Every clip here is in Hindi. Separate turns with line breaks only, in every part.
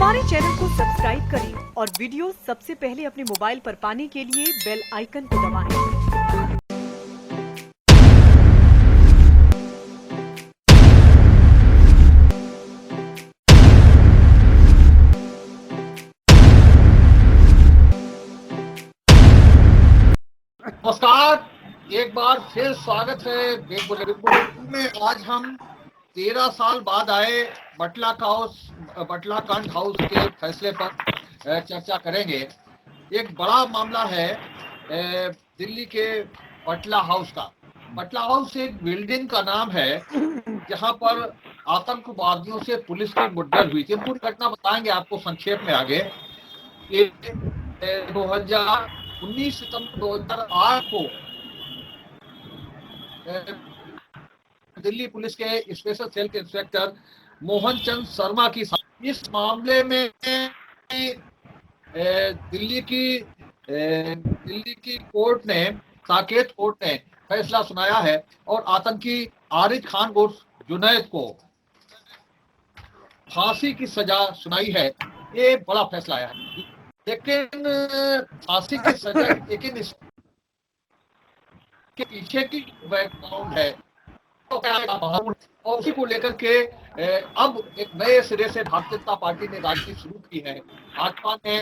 हमारे चैनल को सब्सक्राइब करें और वीडियो सबसे पहले अपने मोबाइल पर पाने के लिए बेल आइकन को दबाएं।
नमस्कार, एक बार फिर स्वागत है बुलेटिन में। आज हम 13 साल बाद आए बटला कांड हाउस के फैसले पर चर्चा करेंगे। एक बड़ा मामला है दिल्ली के बटला हाउस का। बटला हाउस एक बिल्डिंग का नाम है जहां पर आतंकवादियों से पुलिस की मुठभेड़ हुई थी। पूरी घटना बताएंगे आपको संक्षेप में आगे। ये 19 सितंबर 2008 को दिल्ली पुलिस के स्पेशल सेल के इंस्पेक्टर मोहन चंद शर्मा की इस मामले में दिल्ली की कोर्ट ने, साकेत कोर्ट ने फैसला सुनाया है और आतंकी आरिज खान उर्फ जुनैद को फांसी की सजा सुनाई है। ये बड़ा फैसला आया है, लेकिन फांसी की सजा, लेकिन इसके पीछे की बैकग्राउंड है और उसी को लेकर के अब एक नए सिरे से भारतीय जनता पार्टी ने राजनीति शुरू की है। भाजपा ने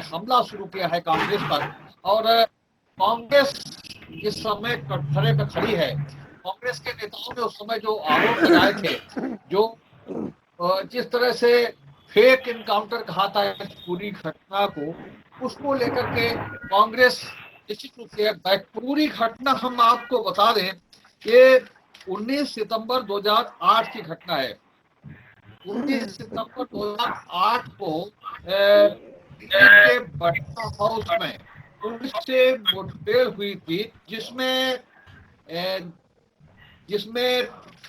हमला शुरू किया है कांग्रेस पर और कांग्रेस इस समय कटघरे पे खड़ी है। कांग्रेस के नेताओं ने उस समय जो आरोप लगाए थे, जो जिस तरह से फेक इनकाउंटर कहा था इस पूरी घटना को, उसको लेकर के कांग्रेस निश्चित रूप से पूरी घटना हम आपको बता दें। ये 19 सितंबर 2008 की घटना है। 19 सितंबर 2008 को दिल्ली के बटला हाउस में पुलिस से मुठभेड़ हुई थी, जिसमें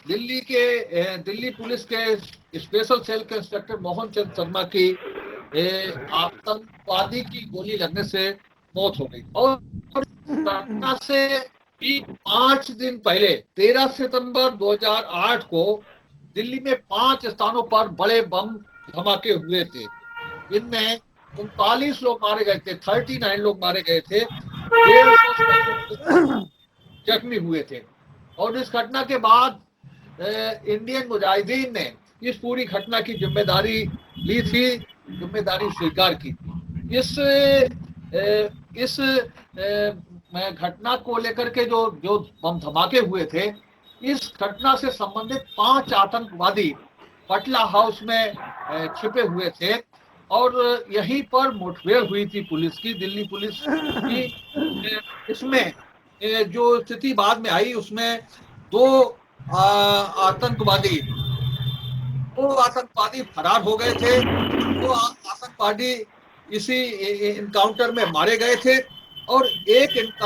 दिल्ली पुलिस के स्पेशल सेल के इंस्पेक्टर मोहन चंद शर्मा की आतंकवादी की गोली लगने से मौत हो गई। और घटना से 5 दिन पहले 13 सितंबर 2008 को दिल्ली में 5 स्थानों पर बड़े बम धमाके हुए थे। इनमें 39 लोग मारे गए थे, 39 लोग मारे गए थे, 150 जख्मी हुए थे। और इस घटना के बाद इंडियन मुजाहिदीन ने इस पूरी घटना की जिम्मेदारी ली थी, जिम्मेदारी स्वीकार की थी। इस घटना को लेकर के जो बम धमाके हुए थे, इस घटना से संबंधित 5 आतंकवादी बटला हाउस में छिपे हुए थे और यहीं पर मुठभेड़ हुई थी पुलिस की, दिल्ली पुलिस की। इसमें जो स्थिति बाद में आई, उसमें दो आतंकवादी फरार हो गए थे। दो आतंकवादी इसी इनकाउंटर में मारे गए थे और एक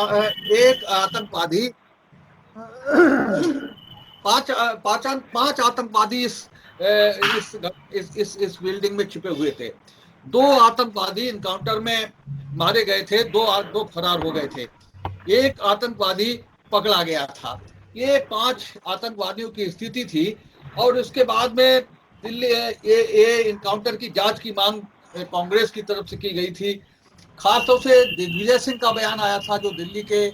आतंकवादी पांच आतंकवादी इस बिल्डिंग में छिपे हुए थे। 2 आतंकवादी इनकाउंटर में मारे गए थे, दो फरार हो गए थे, एक आतंकवादी पकड़ा गया था। ये 5 आतंकवादियों की स्थिति थी। और उसके बाद में दिल्ली ये इनकाउंटर की जांच की मांग कांग्रेस की तरफ से की गई थी। खासतौर से दिग्विजय सिंह का बयान आया था, जो दिल्ली के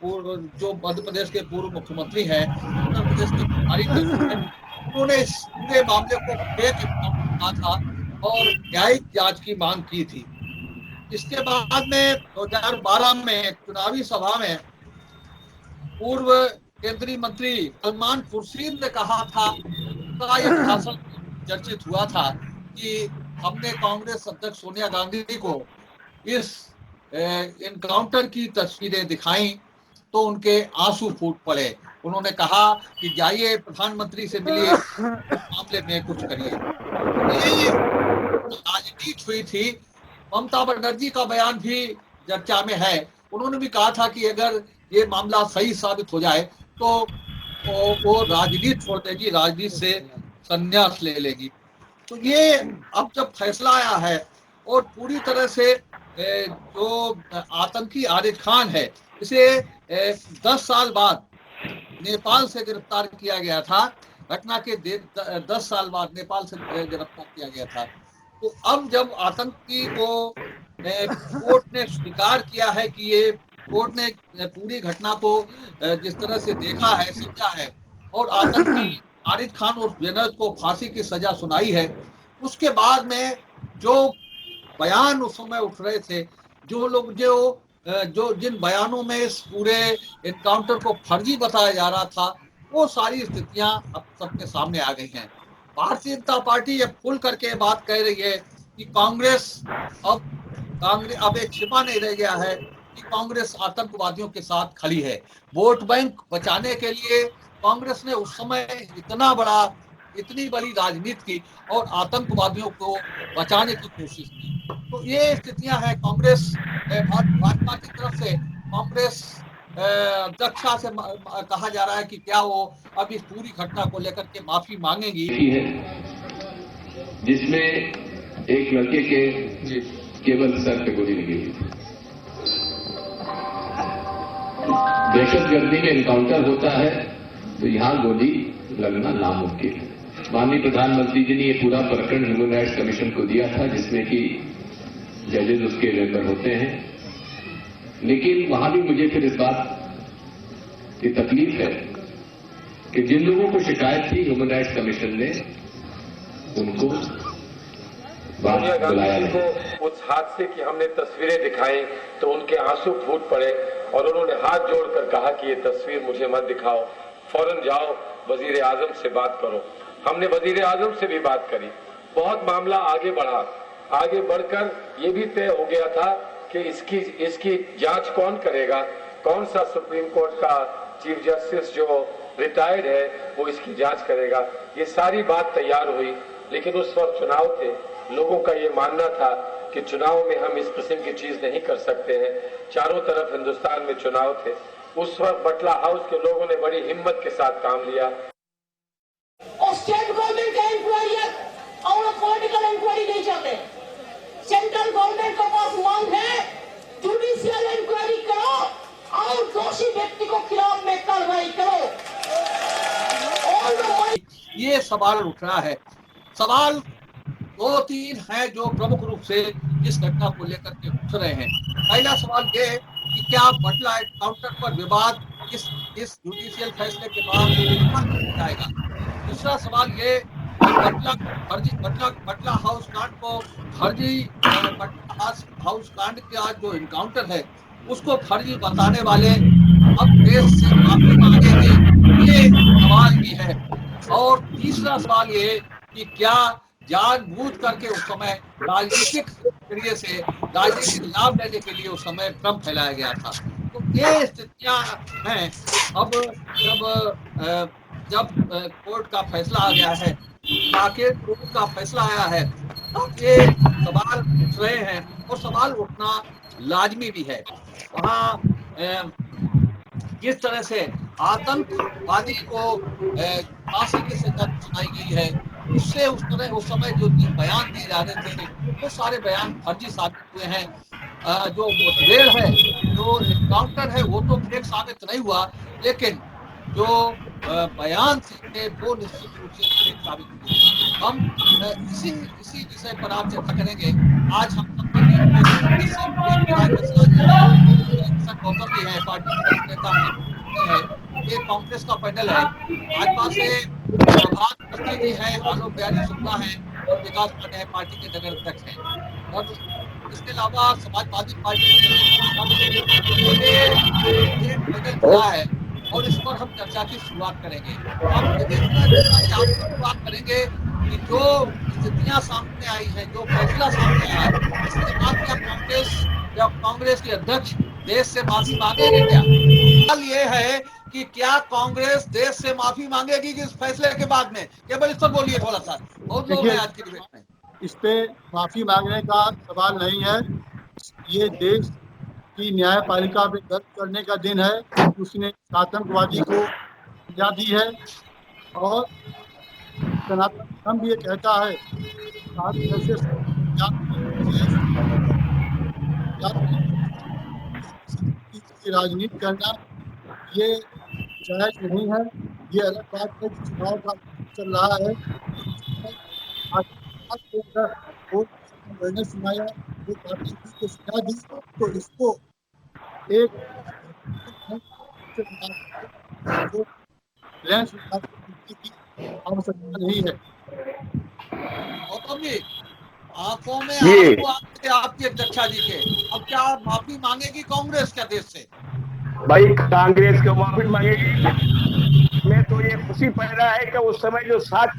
जो मध्य प्रदेश के पूर्व मुख्यमंत्री हैं, उत्तर प्रदेश के प्रभारी हैं, उन्होंने इस पूरे मामले को फेक इनकाउंटर कहा था और न्यायिक जांच की मांग की थी। इसके बाद में 2012 में चुनावी सभा में पूर्व केंद्रीय मंत्री सलमान खुर्शीद ने कहा था, उनका एक भाषण चर्चित हुआ था कि हमने कांग्रेस अध्यक्ष सोनिया गांधी को इस इनकाउंटर की तस्वीरें दिखाई तो उनके आंसू फूट पड़े। उन्होंने कहा कि जाइए प्रधानमंत्री से मिलिए, इस मामले में कुछ करिए। ये राजनीति हुई थी। ममता बनर्जी का बयान भी चर्चा में है। उन्होंने भी कहा था कि अगर ये मामला सही साबित हो जाए तो वो राजनीति छोड़ देगी, राजनीति से संन्यास ले लेगी। तो ये अब जब फैसला आया है और पूरी तरह से जो आतंकी आरिज खान है, इसे 10 साल बाद नेपाल से गिरफ्तार किया गया था। घटना के 10 साल बाद नेपाल से गिरफ्तार किया गया था। तो अब जब आतंकी को कोर्ट ने स्वीकार किया है कि ये कोर्ट ने पूरी घटना को जिस तरह से देखा है, समझा है और आतंकी आरिफ खान और जनरल को फांसी की सजा सुनाई है, उसके बाद में जो बयान उस समय उठ रहे थे, जो लोग जो जिन बयानों में इस पूरे एनकाउंटर को फर्जी बताया जा रहा था, वो सारी स्थितियां अब सबके सामने आ गई हैं। भारतीय जनता पार्टी अब खुल करके बात कह रही है कि अब एक छिपा नहीं रह गया है कि कांग्रेस आतंकवादियों के साथ खड़ी है। वोट बैंक बचाने के लिए कांग्रेस ने उस समय इतनी बड़ी राजनीति की और आतंकवादियों को बचाने की कोशिश की। तो ये स्थितियां हैं। कांग्रेस भाजपा की तरफ से कांग्रेस अध्यक्षा से कहा जा रहा है कि क्या वो अब इस पूरी घटना को लेकर के माफी मांगेगी
है, जिसमें एक लड़के के केवल सर पे गोली लगी हुई थी। दहशतगर्दी में एनकाउंटर होता है तो यहां गोली लगना नामुमकिन है। माननीय प्रधानमंत्री जी ने ये पूरा प्रकरण ह्यूमन राइट्स कमीशन को दिया था, जिसमें कि जजेज उसके मेंबर होते हैं, लेकिन वहां भी मुझे फिर इस बात की तकलीफ है कि जिन लोगों को शिकायत थी ह्यूमन राइट्स कमीशन ने उनको
सोनिया गांधी जी को उस हादसे की हमने तस्वीरें दिखाई तो उनके आंसू फूट पड़े और उन्होंने हाथ जोड़कर कहा कि ये तस्वीर मुझे मत दिखाओ, फौरन जाओ वजीर आजम से बात करो। हमने वजीर आजम से भी बात करी, बहुत मामला आगे बढ़ा। आगे बढ़कर ये भी तय हो गया था कि इसकी जांच कौन करेगा, कौन सा सुप्रीम कोर्ट का चीफ जस्टिस जो रिटायर्ड है वो इसकी जांच करेगा। ये सारी बात तैयार हुई, लेकिन उस वक्त चुनाव थे, लोगों का ये मानना था कि चुनाव में हम इस किस्म की चीज नहीं कर सकते हैं। चारों तरफ हिंदुस्तान में चुनाव थे। उस वक्त बटला हाउस के लोगों ने बड़ी हिम्मत के साथ काम लिया
और स्टेट गवर्नमेंट का इंक्वायरी और पॉलिटिकल इंक्वायरी नहीं चाहते। सेंट्रल गवर्नमेंट के पास मांग है जुडिशियल इंक्वायरी करो और दोषी व्यक्ति को खिलाफ में कार्रवाई करो। और
ये सवाल उठ रहा है। सवाल 2-3 हैं जो प्रमुख रूप से इस घटना को लेकर के उठ रहे हैं। पहला सवाल ये है कि क्या बटला एनकाउंटर पर विवाद इस जुडिशियल फैसले के बाद जाएगा। दूसरा सवाल ये कि बटला हाउस कांड को फर्जी बटला हाउस कांड का जो एनकाउंटर है उसको फर्जी बताने वाले अब देश से माफी मांगेंगे, ये सवाल भी है। और तीसरा सवाल ये कि क्या जानबूझ करके उस समय राजनीतिक जरिए से राजनीतिक लाभ लेने के लिए उस समय भ्रम फैलाया गया था। तो ये स्थितियां हैं। अब जब कोर्ट का फैसला आ गया है, आखिर कोर्ट का फैसला आया है, अब ये सवाल उठ रहे हैं और सवाल उठना लाजमी भी है। वहाँ जिस तरह से आतंकवादी को फांसी की सजा सुनाई गई है, उससे उस समय जो बयान दिए जा रहे थे वो सारे बयान फर्जी साबित हुए हैं। जो मुठभेड़ है, जो एनकाउंटर है, वो तो फेक साबित नहीं हुआ, लेकिन जो बयान थे वो निश्चित रूप से फेक साबित हुए। हम इसी विषय पर आप चर्चा करेंगे। आज हम गौतम भी है, पार्टी के नेता है, ये कांग्रेस का पैनल है। भाजपा से प्रभात जी है, आलोक बिहारी शुक्ला है और विकास पांडे है, पार्टी के नगर अध्यक्ष हैं। और इसके अलावा समाजवादी पार्टी पैनल खुला है और इस पर हम चर्चा की शुरुआत करेंगे। हम शुरुआत करेंगे कि जो स्थितियां सामने आई है, जो फैसला सामने आया है, इसके बाद क्या कांग्रेस के अध्यक्ष देश से माफी मांगेंगे? क्या सवाल ये है कि क्या कांग्रेस देश से माफी मांगेगी इस फैसले के बाद में? केवल इस पर बोलिए थोड़ा सा। बहुत लोग हैं आज की डिबेट में।
इस पे माफी मांगने का सवाल नहीं है। ये देश की न्यायपालिका पे गर्व करने का दिन है। उसने आतंकवादी को सजा दी है और सनातन धर्म भी ये कहता है राजनीति करना ये जायज नहीं है। ये अलग बात है कि चुनाव का चल रहा है। आज वो मैंने सुनाया, वो बातें को सुना दी, तो इसको एक की आवश्यकता नहीं है।
गौतम जी, आंखों में
जी।
आंसू आ गए आपके अध्यक्षा जी के। अब क्या माफी मांगेगी कांग्रेस क्या देश से?
भाई कांग्रेस को माफी मांगेगी। में तो ये खुशी पैदा है कि उस समय जो सच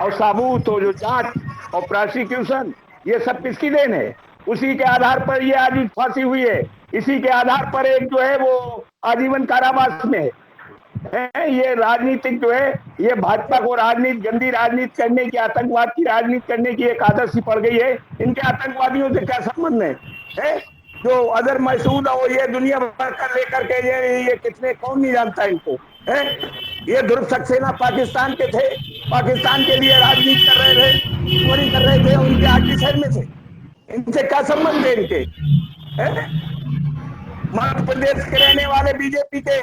और सबूत हो, जो जांच और प्रोसिक्यूशन, ये सब किसकी देन है? उसी के आधार पर ये आज फांसी हुई है। इसी के आधार पर एक जो है वो आजीवन कारावास में है। ये राजनीतिक जो है, ये भाजपा को राजनीति, गंदी राजनीति करने की, आतंकवाद की राजनीति करने की एक आदत सी पड़ गई है। इनके आतंकवादियों से क्या संबंध है? जो अजहर मसूद और ये दुनिया भर का लेकर के ये कितने, कौन नहीं जानता इनको है? ये ध्रुव सक्सेना पाकिस्तान के थे, पाकिस्तान के लिए राजनीति कर रहे थे, चोरी कर रहे थे, उनके आर्टी साइड में थे। इनसे क्या संबंध है इनके? मध्य प्रदेश के रहने वाले बीजेपी के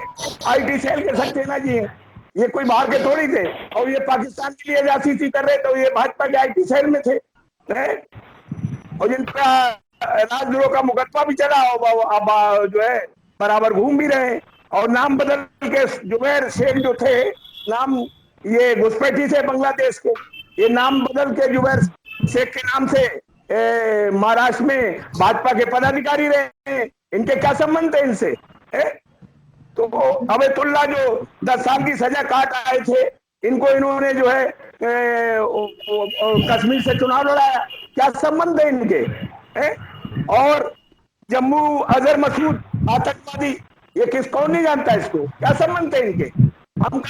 आईटी सेल के सक्सेना जी हैं। ये कोई बाहर के थोड़ी थे। और ये पाकिस्तान के लिए जासूसी कर रहे, तो ये भाजपा के आईटी सेल में थे। और जिनका राजद्रोह का मुकदमा भी चला, अब जो है बराबर घूम भी रहे। और नाम बदल के जुबैर शेख जो थे, नाम ये घुसपैठी से बांग्लादेश के, ये नाम बदल के जुबैर शेख के नाम से महाराष्ट्र में भाजपा के पदाधिकारी रहे। इनके क्या संबंध है इनसे? तो अबेतुल्ला जो 10 साल की सजा काट आए थे, इनको इन्होंने जो है कश्मीर से चुनाव लड़ाया। क्या संबंध है इनके? और जम्मू अजहर मसूद आतंकवादी, ये कौन नहीं जानता इसको? क्या संबंध है इनके? हम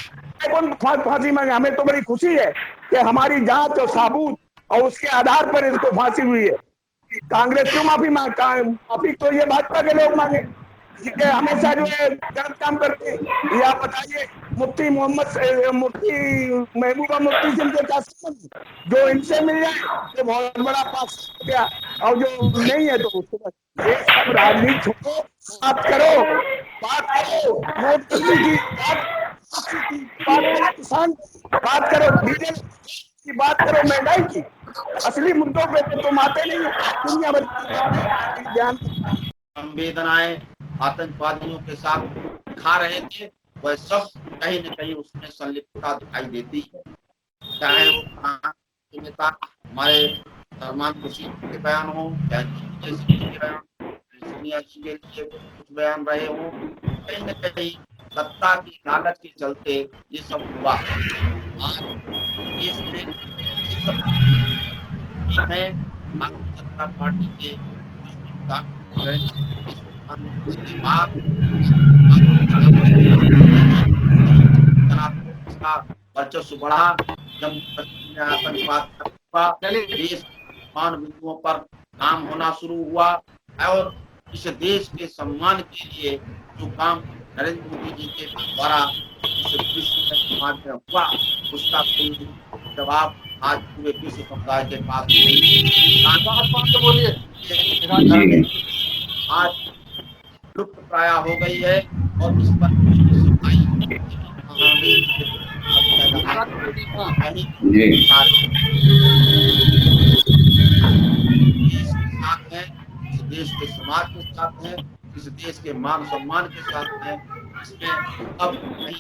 कौन फांसी मांगे? हमें तो बड़ी खुशी है कि हमारी जांच और सबूत और उसके आधार पर इसको फांसी हुई है। कांग्रेस क्यों माफी माफी तो ये भाजपा के लोग मांगे, हमेशा जो है गलत काम करते हैं। ये आप बताइए, मुफ्ती महबूबा मुफ्ती से इनके क्या संबंध? जो इनसे मिल जाए तो बहुत बड़ा पास हो गया, और जो नहीं है तो उसको बस। ये सब राजनीति छोड़ो, बात करो नोटबंदी की, बात करो किसान, बात करो बीजेपी की, बात करो महंगाई की। असली मुद्दों पे तो तुम आते नहीं हो। दुनिया भर ध्यान
संवेदनाएं आतंकवादियों के साथ खा रहे थे, वह सब कहीं न कहीं उसमें संलिप्तता दिखाई देती है। चाहे वो नेता हमारे सलमान खुर्शीद के बयान हो, चाहे सोनिया जी के लिए कुछ बयान रहे हो, कहीं न कहीं सत्ता की लालच के चलते ये सब हुआ। आज इसमें है भारतीय जनता पार्टी के वर्चस्व बढ़ा, जम्मू कश्मीर में आतंकवाद देश मान बिंदुओं पर काम होना शुरू हुआ। और इस देश के सम्मान के लिए जो काम नरेंद्र मोदी जी के द्वारा इस विश्व समाज में हुआ, उसका कोई जवाब आज पूरे विश्व समुदाय के पास बोलिए आज लुप्त प्राय हो गई है। और इस पर इस देश के समाज के साथ है, इस देश के मान सम्मान के साथ है। इसमें अब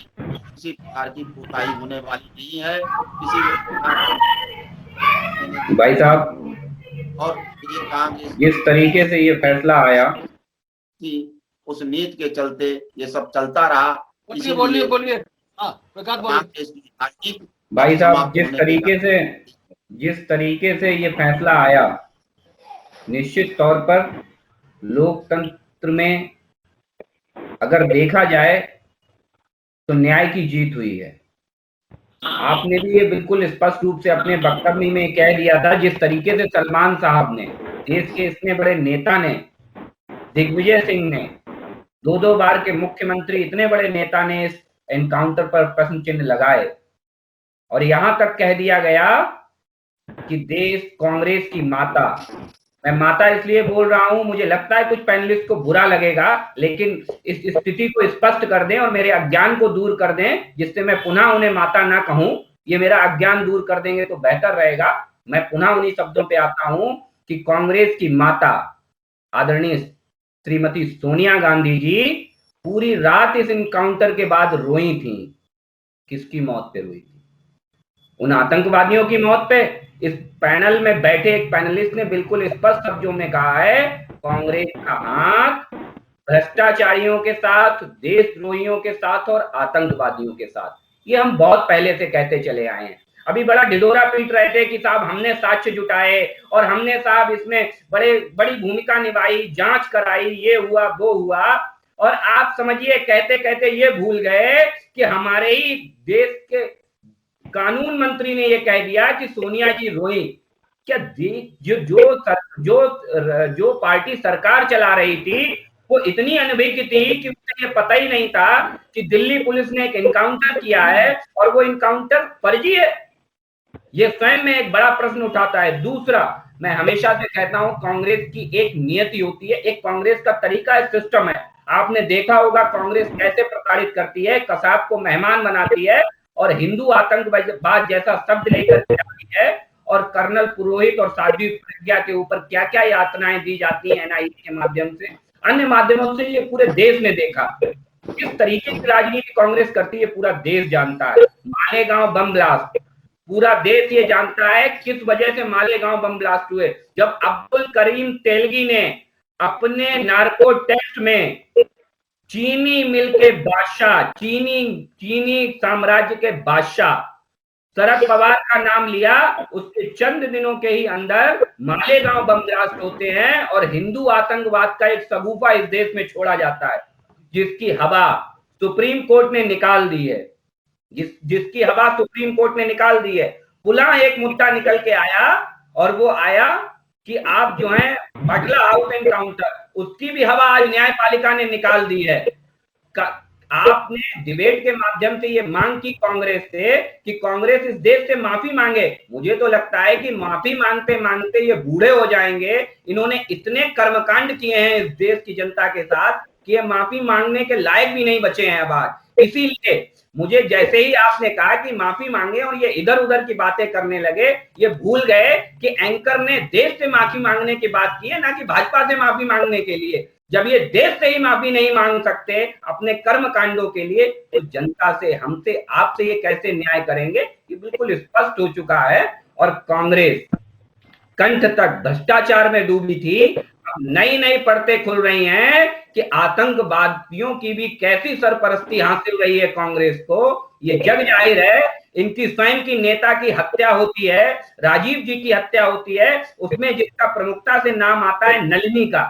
किसी प्रकार की कोताही होने वाली नहीं है।
भाई साहब,
और ये काम
जिस तरीके से ये फैसला आया
कि उस नीति के चलते ये सब चलता रहा।
बोलिए
भाई साहब, जिस तरीके से ये फैसला आया, निश्चित तौर पर लोकतंत्र में अगर देखा जाए तो न्याय की जीत हुई है। आपने भी ये बिल्कुल स्पष्ट रूप से अपने वक्तव्य में कह दिया था। जिस तरीके से सलमान साहब ने, देश के इतने बड़े नेता ने, दिग्विजय सिंह ने, 2 बार के मुख्यमंत्री, इतने बड़े नेता ने इस एनकाउंटर पर प्रश्न चिन्ह लगाए और यहां तक कह दिया गया कि देश कांग्रेस की माता, मैं माता इसलिए बोल रहा हूं, मुझे लगता है कुछ पैनलिस्ट को बुरा लगेगा, लेकिन इस स्थिति को स्पष्ट कर दें और मेरे अज्ञान को दूर कर दें, जिससे मैं पुनः उन्हें माता ना कहूं। ये मेरा अज्ञान दूर कर देंगे तो बेहतर रहेगा। मैं पुनः उन्हीं शब्दों पे आता हूं कि कांग्रेस की माता आदरणीय श्रीमती सोनिया गांधी जी पूरी रात इस इनकाउंटर के बाद रोई थी। किसकी मौत पे रोई थी? उन आतंकवादियों की मौत पे। इस पैनल में बैठे एक पैनलिस्ट ने बिल्कुल स्पष्ट शब्दों में कहा है, कांग्रेस का हाथ भ्रष्टाचारियों के साथ, देशद्रोहियों के साथ और आतंकवादियों के साथ। ये हम बहुत पहले से कहते चले आए हैं। अभी बड़ा ढिढोरा पीट रहे थे कि साहब हमने साक्ष्य जुटाए और हमने साहब इसमें बड़ी भूमिका निभाई, जांच कराई, ये हुआ वो हुआ। और आप समझिए कहते कहते ये भूल गए कि हमारे ही देश के कानून मंत्री ने ये कह दिया कि सोनिया जी रोई। क्या जो पार्टी सरकार चला रही थी वो इतनी अनभिज्ञ थी कि उसे ये पता ही नहीं था कि दिल्ली पुलिस ने एक इनकाउंटर किया है और वो इनकाउंटर फर्जी है? ये स्वयं में एक बड़ा प्रश्न उठाता है। दूसरा, मैं हमेशा से कहता हूं कांग्रेस की एक नियति होती है, एक कांग्रेस का तरीका है, सिस्टम है। आपने देखा होगा कांग्रेस कैसे प्रताड़ित करती है, कसाब को मेहमान बनाती है और हिंदू आतंकवाद जैसा शब्द लेकर जाती है और कर्नल पुरोहित और साध्वी प्रज्ञा के ऊपर क्या क्या यातनाएं दी जाती है एनआईए के माध्यम से, अन्य माध्यमों से। ये पूरे देश ने देखा किस तरीके की राजनीति कांग्रेस करती है, पूरा देश जानता है। मालेगांव बम ब्लास्ट, पूरा देश ये जानता है किस वजह से मालेगांव बम ब्लास्ट हुए। जब अब्दुल करीम तेलगी ने अपने नार्को टेस्ट में चीनी मिल के बादशाह, चीनी साम्राज्य के बादशाह शरद पवार का नाम लिया, उसके चंद दिनों के ही अंदर मालेगांव बम ब्लास्ट होते हैं और हिंदू आतंकवाद का एक सगुफा इस देश में छोड़ा जाता है, जिसकी हवा सुप्रीम कोर्ट ने निकाल दी है, जिसकी हवा सुप्रीम कोर्ट ने निकाल दी है। पुनः एक मुद्दा निकल के आया और वो आया कि आप जो है बाटला हाउस एनकाउंटर, उसकी भी हवा आज न्यायपालिका ने निकाल दी है। आपने डिबेट के माध्यम से ये मांग की कांग्रेस से कि कांग्रेस इस देश से माफी मांगे। मुझे तो लगता है कि माफी मांगते मांगते ये बूढ़े हो जाएंगे। इन्होंने इतने कर्मकांड किए हैं इस देश की जनता के साथ कि ये माफी मांगने के लायक भी नहीं बचे हैं अब आज। इसीलिए मुझे जैसे ही आपने कहा कि माफी मांगे और ये इधर उधर की बातें करने लगे, ये भूल गए कि एंकर ने देश से माफी मांगने की बात की है, ना कि भाजपा से माफी मांगने के लिए। जब ये देश से ही माफी नहीं मांग सकते अपने कर्म कांडों के लिए, तो जनता से, हमसे, आपसे ये कैसे न्याय करेंगे? ये बिल्कुल स्पष्ट हो चुका है। और कांग्रेस कंठ तक भ्रष्टाचार में डूबी थी, अब नई नई परतें खुल रही हैं कि आतंकवादियों की भी कैसी सरपरस्ती हासिल रही है कांग्रेस को। ये जग जाहिर है। इनकी स्वयं की नेता की हत्या होती है, राजीव जी की हत्या होती है, उसमें जिसका प्रमुखता से नाम आता है नलिनी का।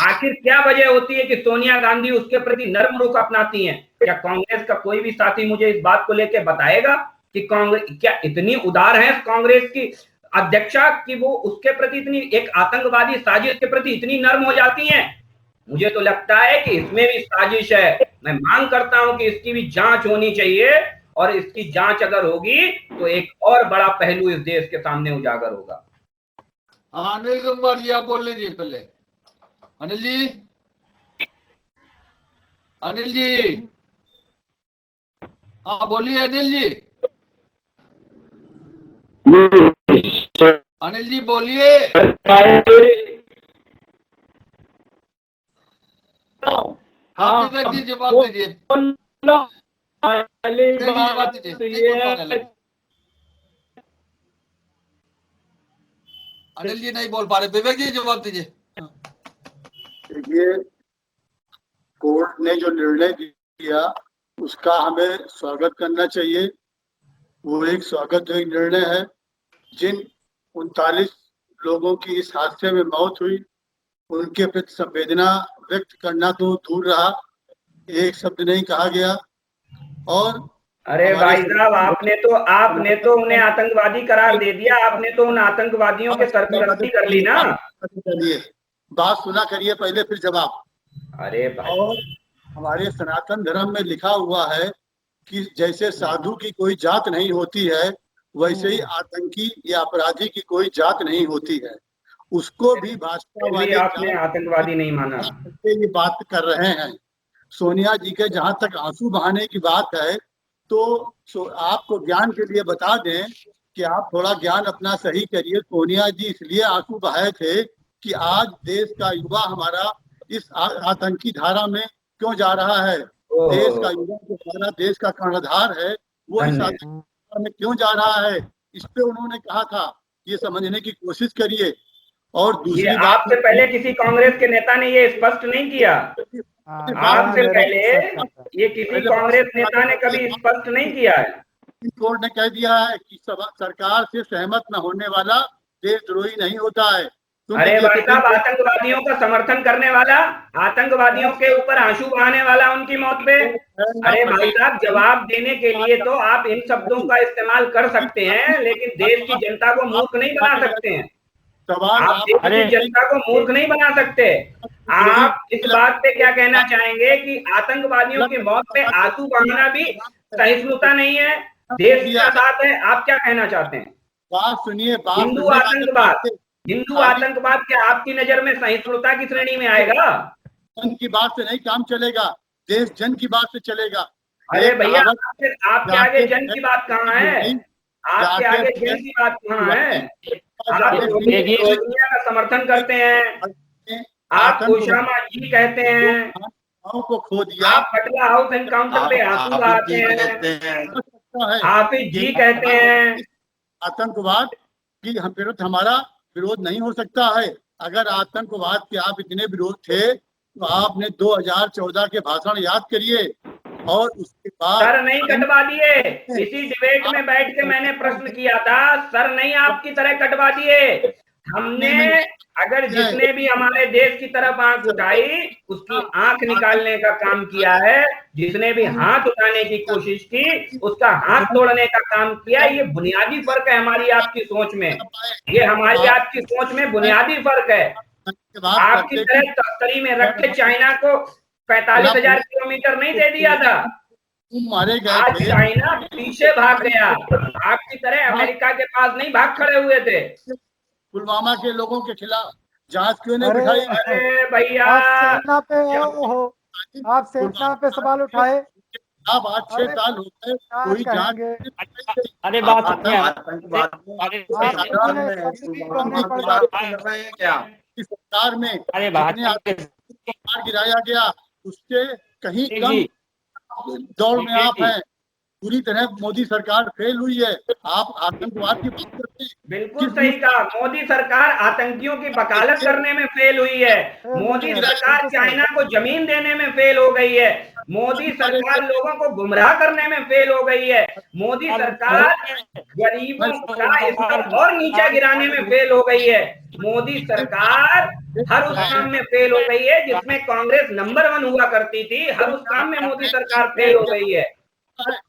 आखिर क्या वजह होती है कि सोनिया गांधी उसके प्रति नर्म रुख अपनाती हैं? क्या कांग्रेस का कोई भी साथी मुझे इस बात को लेकर बताएगा कि कांग्रेस क्या इतनी उदार है कांग्रेस की अध्यक्षा कि वो उसके प्रति इतनी, एक आतंकवादी साजिश के प्रति इतनी नर्म हो जाती हैं? मुझे तो लगता है कि इसमें भी साजिश है। मैं मांग करता हूं कि इसकी भी जांच होनी चाहिए और इसकी जांच अगर होगी तो एक और बड़ा पहलू इस देश के सामने उजागर होगा।
अनिल कुमार जी आप बोल लीजिए पहले। अनिल जी, अनिल जी, हाँ बोलिए अनिल जी। अनिल जी बोलिए। हाँ विवेक जी जवाब दीजिए। अनिल जी नहीं बोल पा रहे, विवेक जी जवाब दीजिए।
ये कोर्ट ने जो निर्णय दिया उसका हमें स्वागत करना चाहिए। वो एक स्वागत जो निर्णय है। जिन 39 लोगों की इस हादसे में मौत हुई उनके प्रति संवेदना व्यक्त करना तो दूर रहा, एक शब्द नहीं कहा गया। और
अरे भाई साहब, आपने तो उन्हें आतंकवादी करार दे दिया। आपने तो उन आतंकवादियों के सरपरस्ती कर ली ना।
करिए, बात सुना करिए पहले, फिर जवाब।
अरे भाई,
और हमारे सनातन धर्म में लिखा हुआ है कि जैसे साधु की कोई जात नहीं होती है, वैसे ही आतंकी या अपराधी की कोई जात नहीं होती है। उसको भी भाजपा वाले
आपने आतंकवादी नहीं माना।
ये बात कर रहे हैं। सोनिया जी के जहां तक आंसू बहाने की बात है, तो आपको ज्ञान के लिए बता दें कि आप थोड़ा ज्ञान अपना सही करिए। सोनिया जी इसलिए आंसू बहाए थे कि आज देश का युवा हमारा इस आतंकी धारा में क्यों जा रहा है। देश का युवा जो हमारा देश का कर्णधार है वो इस आतंकी धारा में क्यों जा रहा है, इस पे उन्होंने कहा था। ये समझने की कोशिश करिए। और दूसरी बात,
आपसे पहले किसी कांग्रेस के नेता ने ये स्पष्ट नहीं किया। आपसे पहले ये किसी कांग्रेस नेता ने कभी स्पष्ट नहीं किया है।
कोर्ट ने कह दिया है कि सरकार से सहमत न होने वाला देशद्रोही नहीं होता है।
अरे भाई साहब, आतंकवादियों का समर्थन करने वाला, आतंकवादियों के ऊपर आंसू बहाने वाला उनकी मौत पे, अरे भाई साहब जवाब देने के लिए तो आप इन शब्दों का इस्तेमाल कर सकते हैं, लेकिन देश की जनता को मूर्ख नहीं बना सकते हैं। आप देश की जनता को मूर्ख नहीं बना सकते। आप इस बात पे क्या कहना चाहेंगे कि आतंकवादियों की मौत पे आंसू बहाना भी सहिष्णुता नहीं है, देश का साथ है? आप क्या कहना चाहते हैं?
बात सुनिए।
हिंदू आतंकवाद क्या आपकी नजर में सहिष्णुता की श्रेणी में आएगा?
जन की बात से नहीं काम चलेगा, देश जन की बात से चलेगा।
अरे भैया, आपके आगे जन की बात कहाँ है? आपके आगे जन की बात कहाँ है? आप रोहिंग्या का समर्थन करते हैं, आप ओसामा जी कहते हैं,
को खो दिया,
आप पटना हाउस एनकाउंटर पे आंसू बहाते हैं, आप जी कहते हैं।
आतंकवाद की हम विरुद्ध हमारा विरोध नहीं हो सकता है। अगर आतंकवाद के आप इतने विरोध थे तो आपने 2014 के भाषण याद करिए। और उसके बाद
सर नहीं कटवा दिए। इसी डिबेट में बैठ के मैंने प्रश्न किया था, सर नहीं आपकी तरह कटवा दिए। हमने अगर जिसने भी हमारे देश की तरफ आंख उठाई उसकी आंख निकालने का काम किया है, जिसने भी हाथ उठाने की कोशिश की उसका हाथ तोड़ने का काम किया। ये बुनियादी फर्क है हमारी आपकी सोच में, ये हमारी आपकी सोच में बुनियादी फर्क है। आपकी तरह तस्करी में रख के चाइना को 45,000 किलोमीटर नहीं दे दिया था,
मारे गए।
आज चाइना पीछे भाग गया। आपकी तरह अमेरिका के पास नहीं भाग खड़े हुए थे।
पुलवामा के लोगों के खिलाफ जांच क्यों नहीं बिठाई?
अरे भैया,
आप सेना पे सवाल उठाए।
अब 8-6 साल हो गए कोई जांच।
अरे
सरकार में गिराया गया उससे कहीं कम दौड़ में आप हैं। पूरी तरह मोदी सरकार फेल हुई है। आप आतंकवाद की बात करते हैं।
बिल्कुल सही कहा, मोदी सरकार आतंकियों की वकालत करने में फेल हुई है। मोदी सरकार चाइना को जमीन देने में फेल हो गई है। मोदी सरकार लोगों को गुमराह करने में फेल हो गई है। मोदी सरकार गरीबों का स्तर और नीचा गिराने में फेल हो गई है। मोदी सरकार हर उस काम में फेल हो गई है जिसमें कांग्रेस नंबर 1 हुआ करती थी। हर उस काम में मोदी सरकार फेल हो गई है।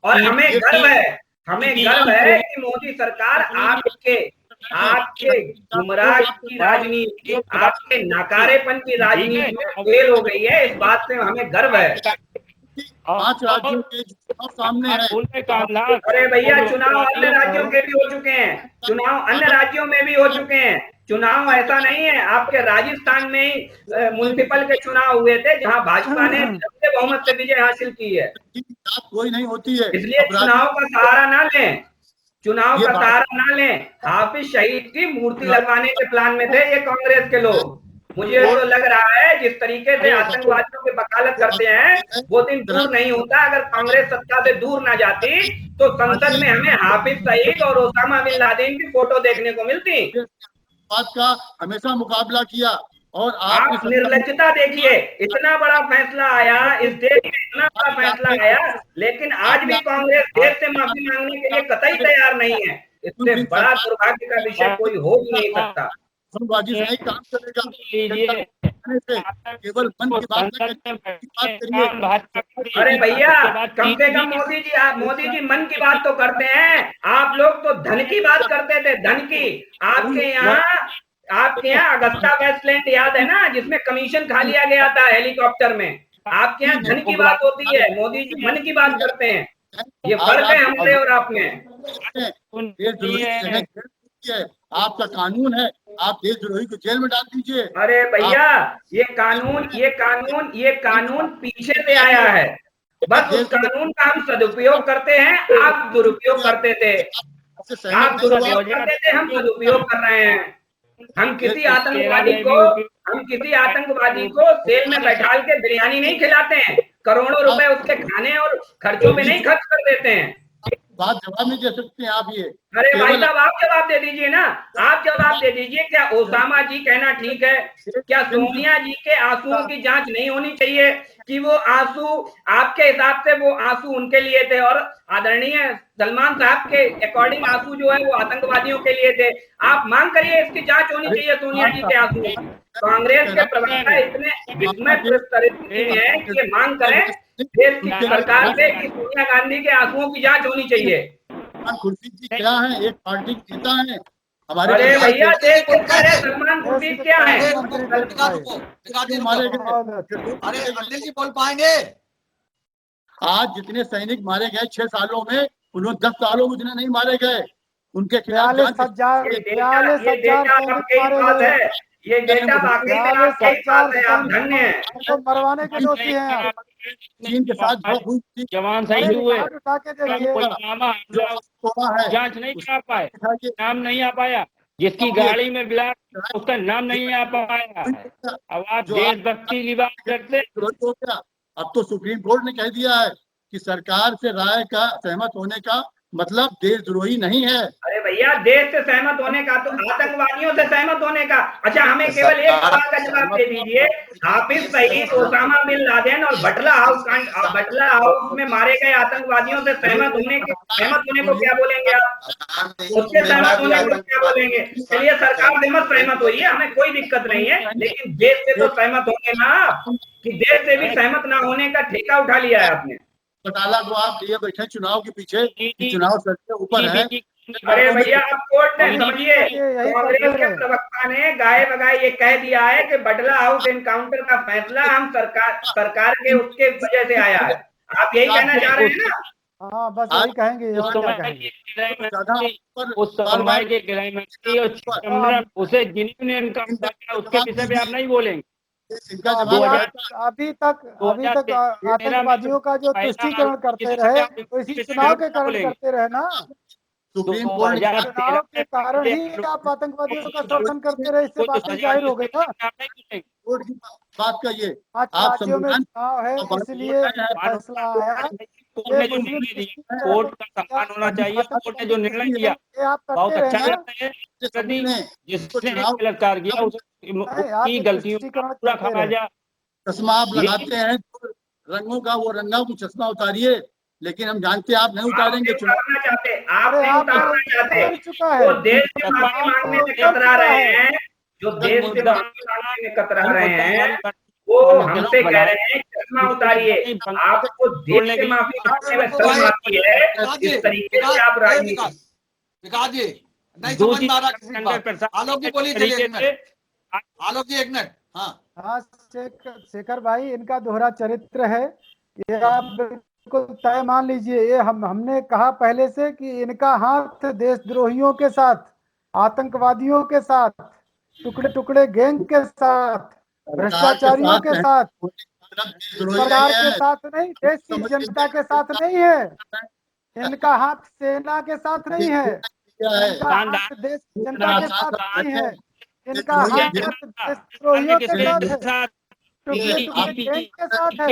और हमें गर्व है कि मोदी सरकार आपके गुमराह की राजनीति, आपके नकारेपन की राजनीति में फेल हो गई है। इस बात से हमें गर्व है।
5 राज्यों के सामने है।
अरे भैया, चुनाव अन्य राज्यों के भी हो चुके हैं, चुनाव अन्य राज्यों में भी हो चुके हैं। चुनाव ऐसा नहीं है, आपके राजस्थान में ही म्युनिसिपल के चुनाव हुए थे जहां भाजपा ने बहुमत से विजय हासिल की है।
कोई नहीं होती है,
इसलिए चुनाव का सहारा ना लें, चुनाव का सहारा ना लें। हाफिज शहीद की मूर्ति लगवाने के प्लान में थे ये कांग्रेस के लोग। मुझे तो लग रहा है जिस तरीके से आतंकवादियों की वकालत करते हैं वो दिन दूर नहीं होता। अगर कांग्रेस सत्ता से दूर ना जाती तो संसद में हमें हाफिज सईद और ओसामा बिन लादेन की फोटो देखने को मिलती।
बात का हमेशा मुकाबला किया। और
आप निर्लज्जता देखिए, इतना बड़ा फैसला आया इस देश में, इतना बड़ा फैसला आया, लेकिन आज भी कांग्रेस देश से माफी मांगने के लिए कतई तैयार नहीं है। इससे बड़ा दुर्भाग्य का विषय कोई हो भी नहीं सकता।
नहीं काम चलेगा, केवल मन की बात करिए।
अरे भैया, कम से कम मोदी जी मन की बात तो करते हैं। आप लोग तो धन की बात करते थे, धन की। आपके यहाँ अगस्ता वेस्टलैंड याद है ना, जिसमें कमीशन खा लिया गया था हेलीकॉप्टर में। आपके यहाँ धन की बात होती है, मोदी जी मन की बात करते हैं। ये फर्क है हमसे और आप में।
आपका कानून है, आप देशद्रोही को जेल में डाल दीजिए।
अरे भैया, ये कानून पीछे से आया है बस उस कानून का हम सदुपयोग करते हैं, आप दुरुपयोग करते थे। आप दुरुपयोग करते थे, हम सदुपयोग कर रहे हैं। हम किसी आतंकवादी को सेल में बैठाल के बिरयानी नहीं खिलाते हैं, करोड़ों रुपए उसके खाने और खर्चों में नहीं खर्च कर देते हैं।
बात जवाब नहीं दे सकते आप ये।
अरे भाई साहब, आप जवाब दे दीजिए ना, आप जवाब दे दीजिए। क्या ओसामा जी कहना ठीक है? क्या सोनिया जी के आंसुओं की जांच नहीं होनी चाहिए कि वो आंसू आपके हिसाब से वो आंसू उनके लिए थे और आदरणीय सलमान साहब के अकॉर्डिंग आंसू जो है वो आतंकवादियों के लिए थे? आप मांग करिए, इसकी जांच होनी चाहिए सोनिया जी के आंसू। कांग्रेस के प्रवक्ता इतने विस्मय प्रस्तुत हैं कि ये मांग करें देश की सरकार से कि सोनिया गांधी के आंसुओं की जांच होनी चाहिए।
खुर्शीद जी क्या है? एक पार्टी के नेता है हमारे।
अरे भैया देश के सारे सलमान खुर्शीद क्या है?
अरे अनिल जी बोल पाएंगे?
आज जितने सैनिक मारे गए 6 सालों में, उन्होंने 10 सालों में उतने नहीं मारे गए। उनके खिलाफ
42,000
ये डेटा वाकई में आपके पास है, आप धन्य हैं।
तो मरवाने के दोषी हैं आप।
चीन के साथ
जवान शहीद हुए,
उठा के देखिए।
जांच नहीं करा पाए, नाम नहीं आ पाया। जिसकी गाड़ी में ब्लास्ट, उसका नाम नहीं आ पाया। अब आप देशभक्ति की बात करते।
अब तो सुप्रीम कोर्ट ने कह दिया है कि सरकार से राय का सहमत होने का मतलब देशद्रोही नहीं है।
अरे भैया, देश से सहमत होने का तो आतंकवादियों से सहमत होने का। अच्छा, हमें केवल एक सवाल का जवाब दे दीजिए। Hafiz Saeed, Osama bin Laden और बटला हाउस में मारे गए आतंकवादियों से सहमत होने को क्या बोलेंगे आप? उससे सहमत होने को क्या बोलेंगे? चलिए, सरकार से मत सहमत होइए, हमें कोई दिक्कत नहीं है, लेकिन देश से तो सहमत होंगे ना आप, कि देश से भी सहमत ना होने का ठेका उठा लिया है आपने।
घोटाला को आप लिए बैठे चुनाव के पीछे, चुनाव सर के ऊपर है।
अरे भैया, आप कोर्ट ने समझिए, कांग्रेस के प्रवक्ता ने गाये बगाए ये कह दिया है कि बटला हाउस एनकाउंटर का फैसला हम सरकार के उसके वजह से आया है। आप यही कहना चाह रहे हैं ना?
हाँ, बस यही कहेंगे।
उस समय के गृह मंत्री और उसे जिन्होंने एनकाउंटर किया उसके विषय में आप नहीं बोलेंगे।
अभी तक आतंकवादियों का जो तुष्टीकरण करते रहे, तो इसी चुनाव के कारण करते रहे ना।
सुप्रीम कोर्ट
चुनाव के कारण ही आप आतंकवादियों का समर्थन करते रहे, इससे बात जाहिर हो गई ना।
कोर्ट की बात कहिए।
आज राज्यों में चुनाव है, इसलिए फैसला आया।
कोर्ट का सम्मान होना चाहिए। कोर्ट ने जो निर्णय दिया बहुत अच्छा है। जिसने गिरफ्तार किया उसकी गलतियों का पूरा खामियाजा।
चश्मा आप लगाते हैं रंगों का, वो रंगा को चश्मा उतारिए, लेकिन हम जानते हैं आप नहीं उतारेंगे।
आप नहीं उतारना चाहते। वो देश से माफी मांगने से कतरा रहे हैं, जो देश से माफी मांगने में कतरा रहे हैं, वो हमसे कह रहे हैं चश्मा उतारिए। आपको देश से माफी मांगने में शर्म आती है? इस तरीके से आप राजनीति
नहीं समझ में आ रहा। आलोक जी बोलिए, चलिए आलोक जी 1 मिनट।
हाँ शेखर भाई, इनका दोहरा चरित्र है, ये आप बिल्कुल तय मान लीजिए। ये हमने कहा पहले से कि इनका हाथ देशद्रोहियों के साथ, आतंकवादियों के साथ, टुकड़े टुकड़े गैंग के साथ, भ्रष्टाचारियों के साथ, सरकार के साथ नहीं, देश की जनता के साथ नहीं है। इनका हाथ सेना के साथ नहीं है, इनका हाथ देश जनता के साथ नहीं है, इनका हाथ देशद्रोहियों के साथ है, टुकड़े टुकड़े गैंग के साथ है।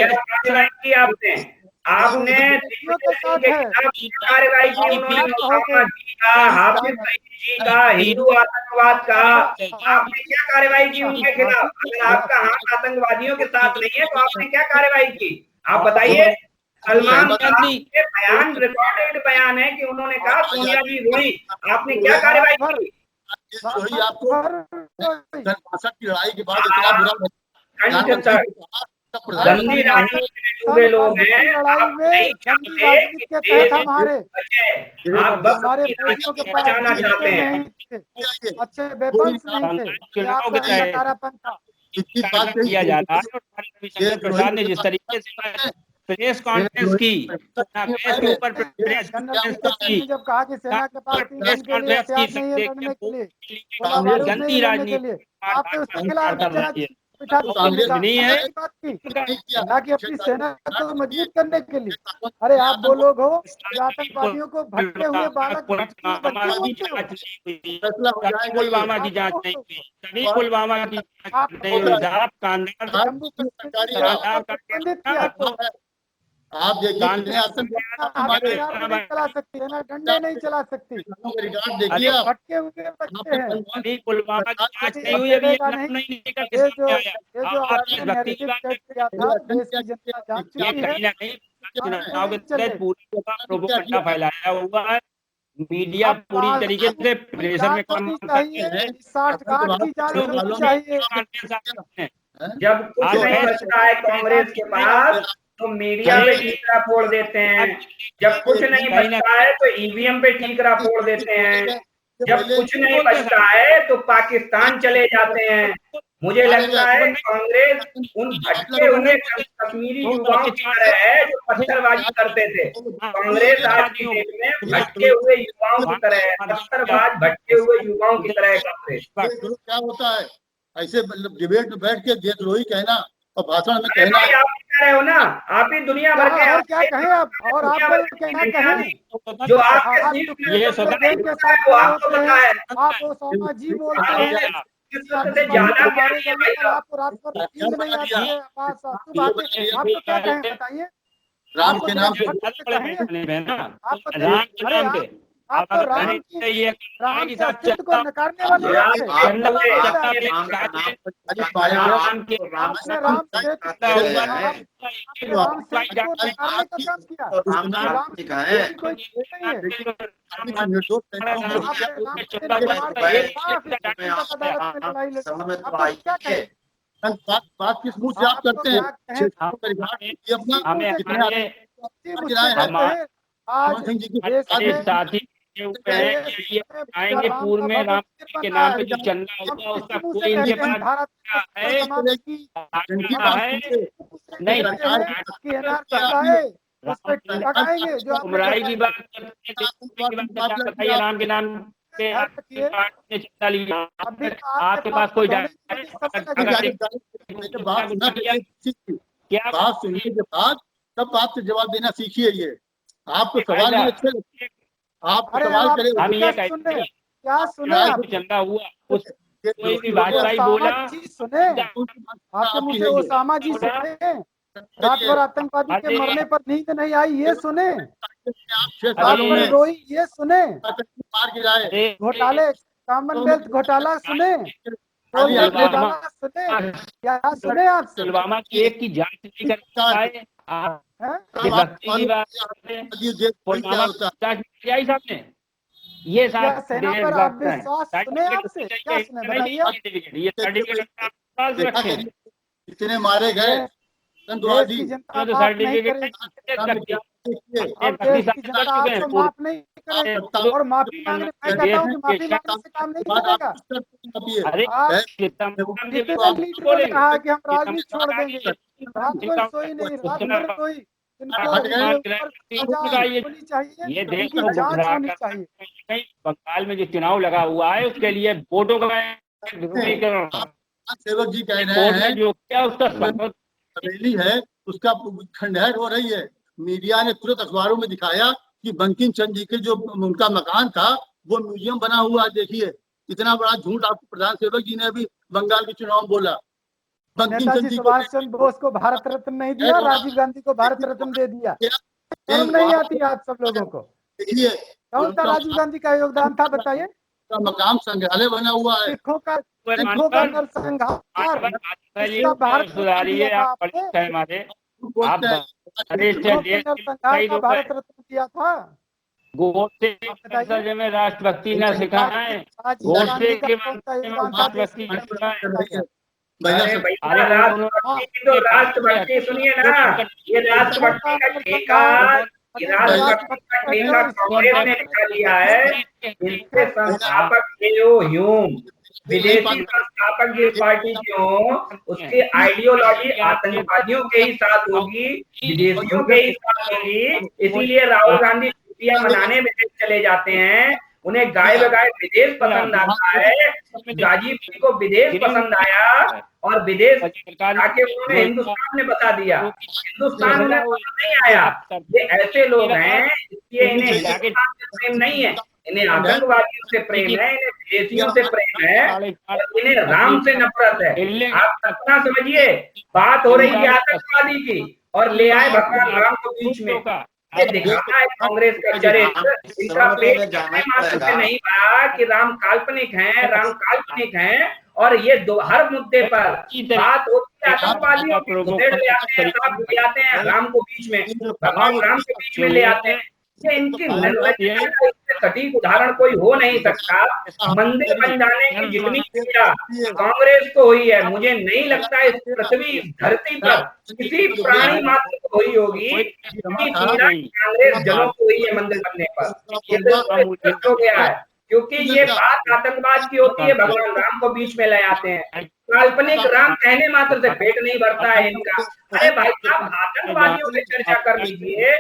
आपने कार्रवाई की, उन्होंने ओसामा जी का, हाफिज सईद जी का, हिंदू आतंकवाद का, आपने क्या कार्रवाई की उनके खिलाफ? अगर आपका हाथ आतंकवादियों के साथ नहीं है तो आपने क्या कार्रवाई की? आप बताइए। सलमान गांधी के बयान, रिकॉर्डेड बयान है कि उन्होंने कहा सोनिया जी रोई, आपने क्या कार्रवाई की?
आपको की लड़ाई के बाद इतना बुरा
गंदी राजनीति में डूबे लोग हैं। आप नहीं चाहते कि देश हमारे बचाना चाहते हैं।
अच्छे वेपन्स नहीं थे,
किया जाता है। रविशंकर प्रसाद ने जिस तरीके से प्रेस कॉन्फ्रेंस की, प्रेस के ऊपर प्रेस कॉन्फ्रेंस की,
जब कहा कि सेना के पास
प्रेस कॉन्फ्रेंस की,
गंदी राजनीति
कर रही है।
बिठा
कांग्रेस
नहीं है
बात की,
नहीं किया।
ना कि अपनी सेना को मजबूत करने के लिए। अरे आप वो लोग हो जो आतंकवादियों को भटके हुए बालक भटके हुए बच्चे बोलते हो।
फैसला हो जाएगा
पुलवामा
ये।
की जांच नहीं हुई, तभी पुलवामा की जांच नहीं हुई। आप कांधार
प्रतिबंधित किया आपको।
आप देखिए कितने आतंकवादी मारे,
हथियार नहीं चला सकती है ना, डंडे नहीं चला सकती।
रिकॉर्ड देखिए आप।
भटके हुए बच्चे हैं।
अभी पुलवामा की जांच नहीं हुई, अभी एक नाम नहीं निकल के सामने आया। आप इस भक्ति की बात
किया था, देश की जनता जान
ये
चुकी है।
कहीं ना कहीं चुनाव के तहत पूरी प्रोपेगेंडा फैलाया हुआ है। मीडिया पूरी तरीके से प्रेशर में काम करती है।
60-60 की जांच होनी चाहिए।
जब कुछ नहीं बचता है कांग्रेस के पास तो मीडिया पे ठीकरा फोड़ देते हैं, जब कुछ नहीं बचता है तो ईवीएम पे ठीकरा फोड़ देते हैं, जब कुछ नहीं बचता है तो पाकिस्तान चले जाते हैं। मुझे लगता है कांग्रेस उन भटके हुए कश्मीरी युवाओं की तरह है जो पत्थरबाजी करते थे। कांग्रेस आज की डेट में भटके हुए युवाओं की तरह है, पत्थरबाज भटके हुए युवाओं की तरह है कांग्रेस।
क्या होता है ऐसे डिबेट में बैठ के देशद्रोही कहना और भाषण में कहना।
आप कह रहे हो ना, आप ही दुनिया भर के
और क्या कहें आप, और आप क्या कहें
जो आप
आपको पता है। आप ओसामा जी बोलते हैं,
ज्यादा
आपको रात भर नींद नहीं आती है। आपको क्या कहें बताइए।
राम के नाम पे
आप तो राम के अस्तित्व को नकारने वाले
बात किस मुंह से आप करते हैं?
साथी आएंगे पूर्व में राम के नाम पे जो चंदा होगा उसका कोई इनके पास है नहीं। उमराई की बात बताइए, राम के नाम पे चंदा लिया, आपके पास कोई
क्या बात सुनने के बाद तब बात से जवाब देना सीखिए। ये आपको सवाल नहीं अच्छे लगते, आप सवाल करें।
हम ये कहते हैं
क्या सुने आप?
चंदा हुआ उस कोई भी भाजपाई बोला
सुने आपके मुझे ओसामा जी सुने, रात भर आतंकवादी के मरने पर नींद नहीं आई ये सुने, रोई ये सुने, घोटाले कॉमनवेल्थ घोटाला सुने, घोटाला सुने, क्या सुने आप?
पुलवामा की एक की जांच नहीं कर पाए सामने। ये
सेना पर आप विश्वास सुने आपसे क्या सुने बताइए?
कितने मारे गए
माफ नहीं करेगा और माफी मांगने मैं कहता हूँ कि माफी मांगने से काम नहीं चलेगा। कहा कि हम राजनीति छोड़ देंगे, रात भर सोई नहीं, रात भर सोई,
ये देश बंगाल में जो चुनाव लगा हुआ है उसके लिए वोटों का
सेवक जी कह रहे हैं
जो क्या उसका
हवेली है उसका खंडहर हो रही है। मीडिया ने तुरंत अखबारों में दिखाया कि बंकिम चंद्र जी के जो उनका मकान था वो म्यूजियम बना हुआ है। देखिए इतना बड़ा झूठ आपको प्रधान सेवक जी ने अभी बंगाल के चुनाव बोला।
नेताजी सुभाष चंद्र बोस को भारत रत्न नहीं दिया, राजीव गांधी को भारत रत्न दे दिया। शर्म नहीं आती आप सब लोगों को? कौन सा राजीव गांधी का योगदान था बताइए?
मकान संग्रहालय बना हुआ है,
सिखों का नरसंहार भारत रत्न दिया था।
गोडसे में राष्ट्रभक्ति न सिखाए, गोडसे के राष्ट्रभक्ति
तो राष्ट्रभक्ति सुनिए ना, ये राष्ट्रभक्ति का ठेका कांग्रेस ने लिखा लिया है। इनके संस्थापक ह्यूम, विदेशी संस्थापक जिस पार्टी की हो उसकी आइडियोलॉजी आतंकवादियों के ही साथ होगी, विदेशियों के ही साथ होगी। इसीलिए राहुल गांधी छुट्टियां मनाने विदेश चले जाते हैं उन्हें गाय बगाए विदेश पसंद आता है, राजीव जी को विदेश पसंद आया और विदेश आके उन्होंने हिंदुस्तान में बता दिया, हिंदुस्तान उन्हें पसंद नहीं आया। ये ऐसे लोग हैं, इसलिए इन्हें हिंदुस्तान से प्रेम नहीं है, इन्हें आतंकवादियों से प्रेम है, इन्हें विदेशियों से प्रेम है, और इन्हें राम से नफरत है। आप अपना समझिए, बात हो रही है आतंकवादी की और ले आए भगवान राम को बीच में। ये दिखाता है कांग्रेस का चरित्र। इनका पेट मात्र से नहीं भरा कि राम काल्पनिक हैं, राम काल्पनिक हैं, और ये हर मुद्दे पर बात होती है आतंकवादियों की, ले आते हैं राम को बीच में, भगवान राम के बीच में ले आते हैं। ये इनकी निर्लज्जता का इससे सटीक उदाहरण कोई हो नहीं सकता। मंदिर बन जाने की जितनी पीड़ा कांग्रेस को हुई है, मुझे नहीं लगता इस पृथ्वी धरती पर किसी प्राणी मात्र को हुई होगी जितनी पीड़ा कांग्रेस जनों को हुई है मंदिर बनने पर। ये तो हो गया है, क्योंकि ये बात आतंकवाद की होती है, भगवान राम को बीच में ले आते हैं। काल्पनिक राम कहने मात्र से पेट नहीं भरता है इनका। अरे भाई साहब, आतंकवादियों पे चर्चा कर लीजिए।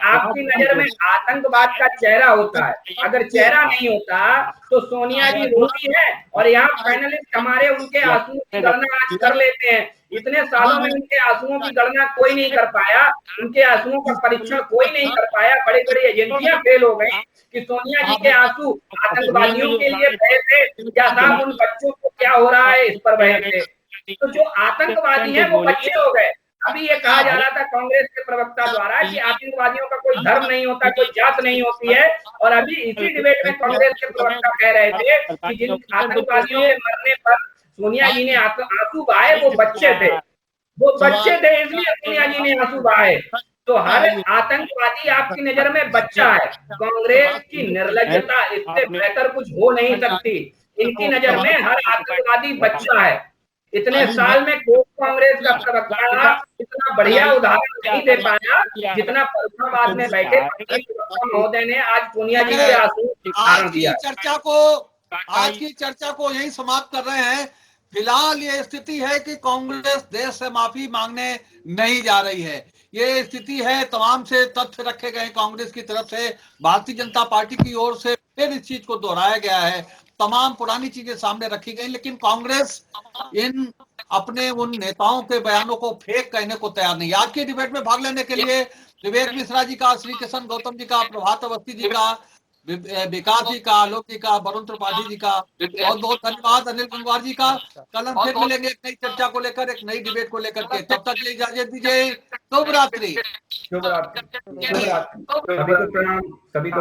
आपकी नजर में आतंकवाद का चेहरा होता है, अगर चेहरा नहीं होता तो सोनिया जी रोती है और यहाँ पैनलिस्ट हमारे उनके आंसुओं की गणना आज कर लेते हैं। इतने सालों में उनके आंसुओं की गणना कोई नहीं कर पाया, उनके आंसुओं का परीक्षण कोई नहीं कर पाया। बड़ी बड़ी एजेंसियां फेल हो गई कि सोनिया जी के आंसू आतंकवादियों के लिए बहे थे या साहब उन बच्चों को क्या हो रहा है इस पर बहे थे। तो जो आतंकवादी हैं वो बच्चे हो गए। अभी ये कहा जा रहा था कांग्रेस के प्रवक्ता द्वारा कि आतंकवादियों का कोई धर्म नहीं होता, कोई जात नहीं होती है, और अभी इसी डिबेट में कांग्रेस के प्रवक्ता कह रहे थे कि जिन आतंकवादियों के मरने पर सोनिया जी ने आंसू बहाए वो बच्चे थे, इसलिए सोनिया जी ने आंसू बहाए। तो हर आतंकवादी आपकी नजर में बच्चा है। कांग्रेस की निर्लज्जता इससे बेहतर कुछ हो नहीं सकती। इनकी नजर में हर आतंकवादी बच्चा है। इतने साल में कांग्रेस का प्रवक्ता इतना बढ़िया उदाहरण नहीं दे पाया जितना फरीदाबाद में बैठे महोदय ने आज सोनिया जी के आंसू उदाहरण दिया।
आज की चर्चा को यही समाप्त कर रहे हैं। फिलहाल ये स्थिति है कि कांग्रेस देश से माफी मांगने नहीं जा रही है। ये स्थिति है, तमाम से तथ्य रखे गए कांग्रेस की तरफ से, भारतीय जनता पार्टी की ओर से फिर इस चीज को दोहराया गया है, तमाम पुरानी चीजें सामने रखी गई, लेकिन कांग्रेस इन अपने उन नेताओं के बयानों को फेक कहने को तैयार नहीं। आज की डिबेट में भाग लेने के लिए विवेक मिश्रा जी का, श्री किशन गौतम जी का, प्रभात अवस्थी जी का, विकास जी का, आलोक जी का, वरुण त्रिपाठी जी का बहुत बहुत धन्यवाद, अनिल गंगवार जी का। कल हम फिर मिलेंगे एक नई चर्चा को लेकर, एक नई डिबेट को लेकर के। तब तक के लिए इजाजत दीजिए। शुभ रात्रि।
सभी को प्रणाम, सभी को